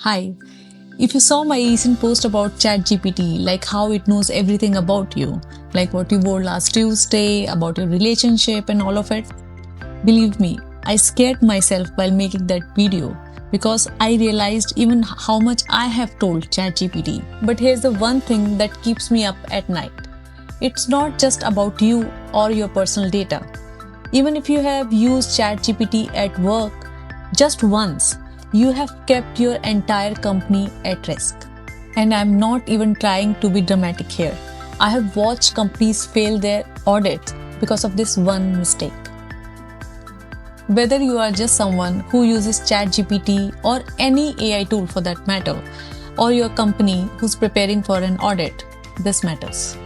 Hi. If you saw my recent post about ChatGPT, like how it knows everything about you, like what you wore last Tuesday, about your relationship, and all of it, believe me, I scared myself while making that video because I realized even how much I have told ChatGPT. But here's the one thing that keeps me up at night, it's not just about you or your personal data. Even if you have used ChatGPT at work just once, you have kept your entire company at risk. And I'm not even trying to be dramatic here. I have watched companies fail their audits because of this one mistake. Whether you are just someone who uses ChatGPT or any AI tool for that matter, or your company who's preparing for an audit, this matters.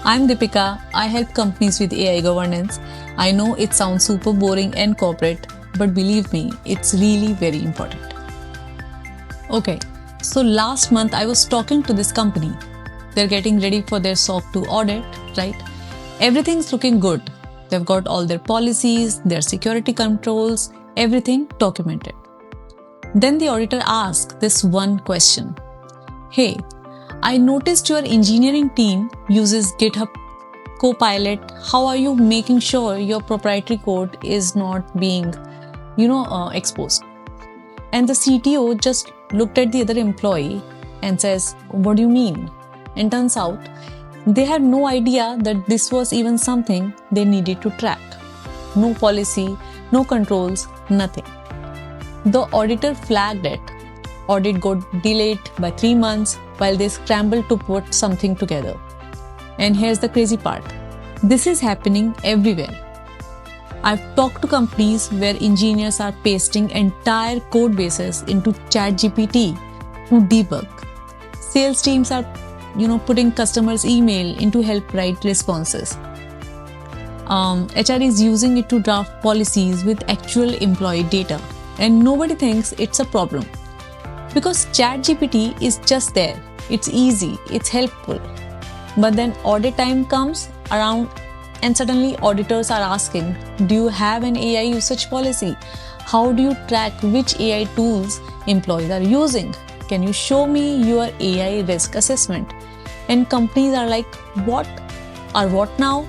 I'm Deepika. I help companies with AI governance. I know it sounds super boring and corporate, but believe me, it's really very important. Okay, so last month I was talking to this company. They're getting ready for their SOC 2 audit, right? Everything's looking good. They've got all their policies, their security controls, everything documented. Then the auditor asked this one question. Hey, I noticed your engineering team uses GitHub Copilot. How are you making sure your proprietary code is not being, exposed? And the CTO just looked at the other employee and says, what do you mean? And turns out they had no idea that this was even something they needed to track. No policy, no controls, nothing. The auditor flagged it. Audit got delayed by 3 months while they scrambled to put something together. And here's the crazy part. This is happening everywhere. I've talked to companies where engineers are pasting entire code bases into ChatGPT to debug. Sales teams are, putting customers' email into help write responses. HR is using it to draft policies with actual employee data, and nobody thinks it's a problem because ChatGPT is just there. It's easy, it's helpful. But then audit time comes around and suddenly auditors are asking, do you have an AI usage policy? How do you track which AI tools employees are using? Can you show me your AI risk assessment? And companies are like, what now?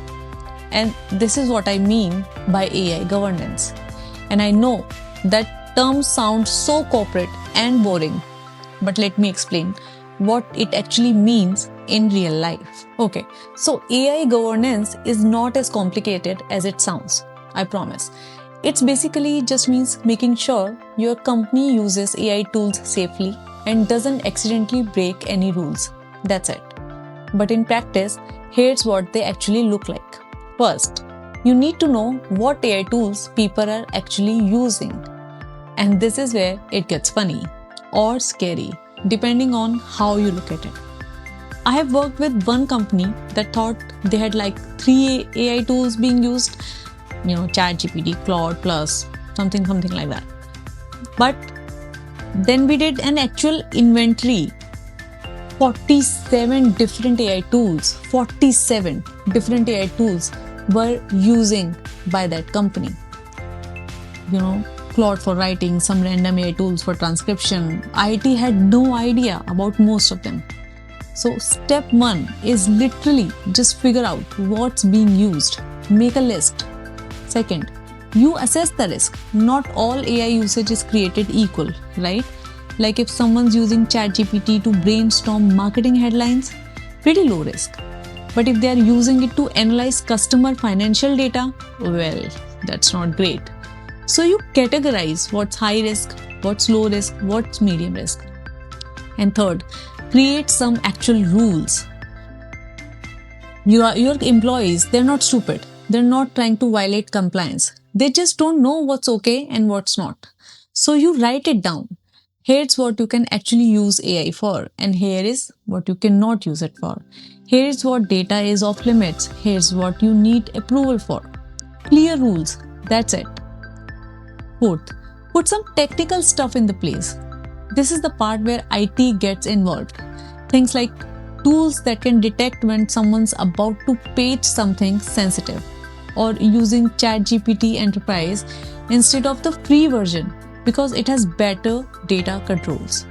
And this is what I mean by AI governance. And I know that term sounds so corporate and boring, but let me explain what it actually means in real life. Okay, so AI governance is not as complicated as it sounds, I promise. It basically just means making sure your company uses AI tools safely and doesn't accidentally break any rules. That's it. But in practice, here's what they actually look like. First, you need to know what AI tools people are actually using. And this is where it gets funny or scary, depending on how you look at it. I have worked with one company that thought they had like 3 AI tools being used, ChatGPT, Claude Plus, something like that. But then we did an actual inventory. 47 different AI tools, 47 different AI tools were using by that company. Claude for writing, some random AI tools for transcription. IT had no idea about most of them. So step 1 is literally just figure out what's being used. Make a list. Second, you assess the risk. Not all AI usage is created equal, right? Like if someone's using ChatGPT to brainstorm marketing headlines, pretty low risk. But if they are using it to analyze customer financial data, well, that's not great. So you categorize what's high risk, what's low risk, what's medium risk. And third, create some actual rules. Your employees, they're not stupid. They're not trying to violate compliance. They just don't know what's okay and what's not. So you write it down. Here's what you can actually use AI for, and here is what you cannot use it for. Here's what data is off limits. Here's what you need approval for. Clear rules. That's it. Fourth, put some technical stuff in the place. This is the part where IT gets involved. Things like tools that can detect when someone's about to page something sensitive, or using ChatGPT Enterprise instead of the free version. because it has better data controls.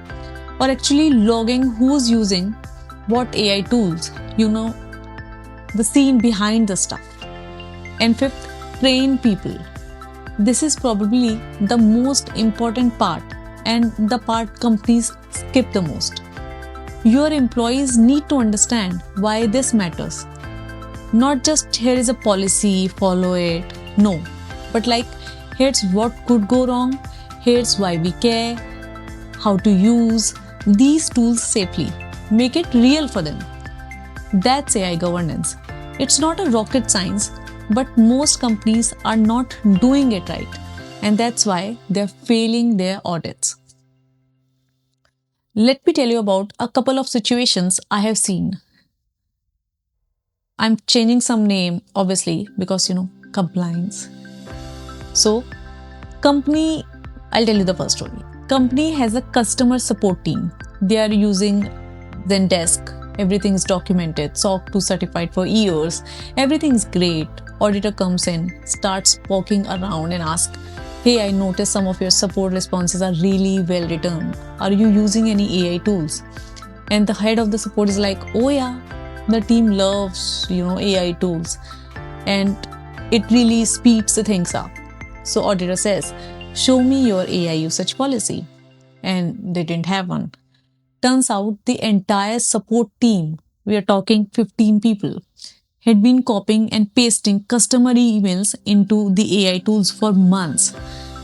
Or actually logging who's using what AI tools, the scene behind the stuff. And fifth, train people. This is probably the most important part and the part companies skip the most. Your employees need to understand why this matters. Not just here is a policy, follow it. No, but like here's what could go wrong, here's why we care, how to use these tools safely. Make it real for them. That's AI governance. It's not a rocket science, but most companies are not doing it right. And that's why they're failing their audits. Let me tell you about a couple of situations I have seen. I'm changing some name, obviously, because compliance. So, I'll tell you the first story. Company has a customer support team. They are using Zendesk. Everything is documented, SOC 2 certified for years. Everything's great. Auditor comes in, starts walking around and asks, hey, I noticed some of your support responses are really well written. Are you using any AI tools? And the head of the support is like, oh yeah, the team loves, AI tools. And it really speeds the things up. So auditor says, show me your AI usage policy. And they didn't have one. Turns out the entire support team, we are talking 15 people, had been copying and pasting customer emails into the AI tools for months.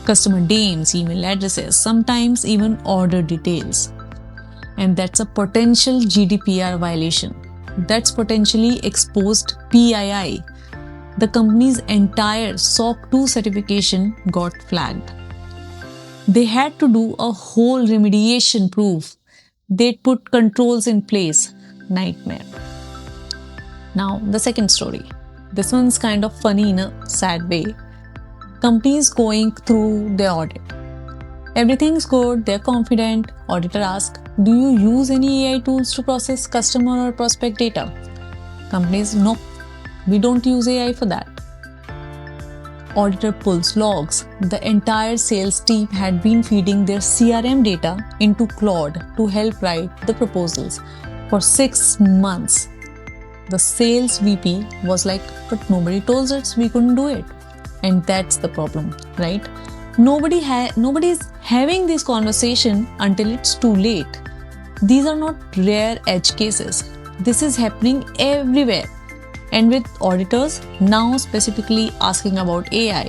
Customer names, email addresses, sometimes even order details. And that's a potential GDPR violation. That's potentially exposed PII. The company's entire SOC 2 certification got flagged. They had to do a whole remediation proof. They'd put controls in place. Nightmare. Now, the second story. This one's kind of funny in a sad way. Companies going through their audit. Everything's good, they're confident. Auditor asks, do you use any AI tools to process customer or prospect data? Companies, no, we don't use AI for that. Auditor pulls logs. The entire sales team had been feeding their CRM data into Claude to help write the proposals for 6 months. The sales VP was like, but nobody told us we couldn't do it. And that's the problem, right? Nobody is having this conversation until it's too late. These are not rare edge cases. This is happening everywhere. And with auditors now specifically asking about AI,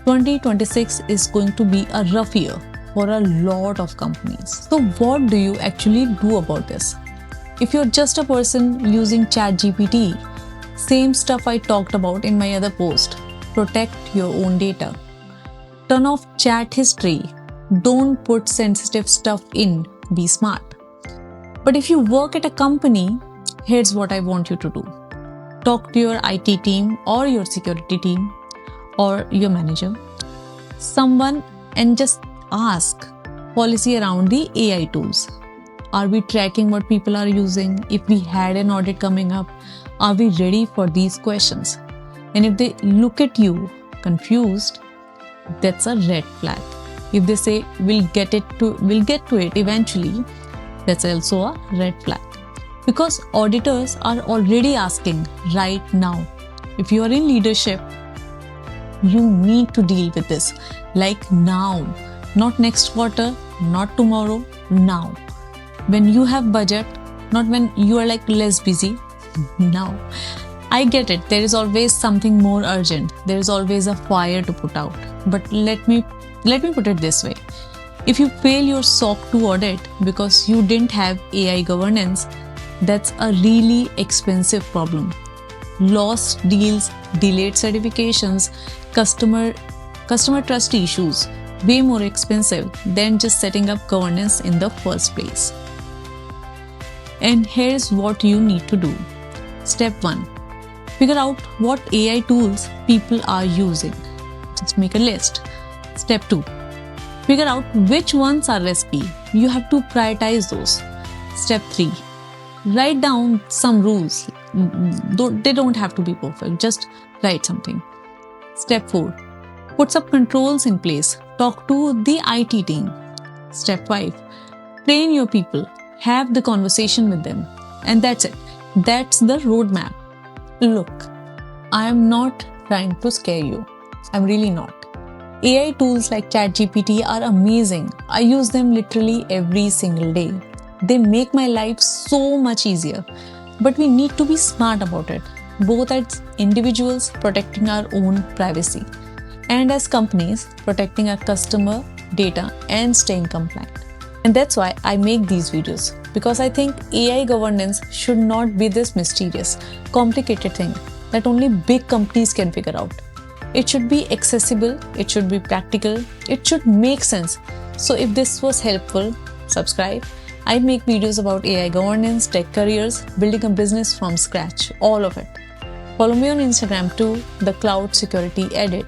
2026 is going to be a rough year for a lot of companies. So what do you actually do about this? If you're just a person using ChatGPT, same stuff I talked about in my other post, protect your own data. Turn off chat history. Don't put sensitive stuff in. Be smart. But if you work at a company, here's what I want you to do. Talk to your IT team or your security team or your manager, someone, and just ask policy around the AI tools. Are we tracking what people are using? If we had an audit coming up, are we ready for these questions? And if they look at you confused, that's a red flag. If they say we'll get to it eventually, that's also a red flag. Because auditors are already asking right now. If you are in leadership, you need to deal with this like now, not next quarter, not tomorrow, now. When you have budget, not when you are like less busy, now. I get it, there is always something more urgent. There is always a fire to put out. But let me put it this way. If you fail your SOC 2 audit because you didn't have AI governance, that's a really expensive problem. Lost deals, delayed certifications, customer trust issues, way more expensive than just setting up governance in the first place. And here's what you need to do. Step 1. Figure out what AI tools people are using. Just make a list. Step 2. Figure out which ones are risky. You have to prioritize those. Step 3. Write down some rules. They don't have to be perfect. Just write something. Step 4. Put some controls in place Talk to the IT team. Step 5. Train your people. Have the conversation with them. And that's it. That's the roadmap. Look, I am not trying to scare you. I'm really not. AI tools like ChatGPT are amazing. I use them literally every single day. They make my life so much easier. But we need to be smart about it, both as individuals protecting our own privacy, and as companies protecting our customer data and staying compliant. And that's why I make these videos, because I think AI governance should not be this mysterious, complicated thing that only big companies can figure out. It should be accessible, it should be practical, it should make sense. So if this was helpful, subscribe. I make videos about AI governance, tech careers, building a business from scratch, all of it. Follow me on Instagram too, the Cloud Security Edit.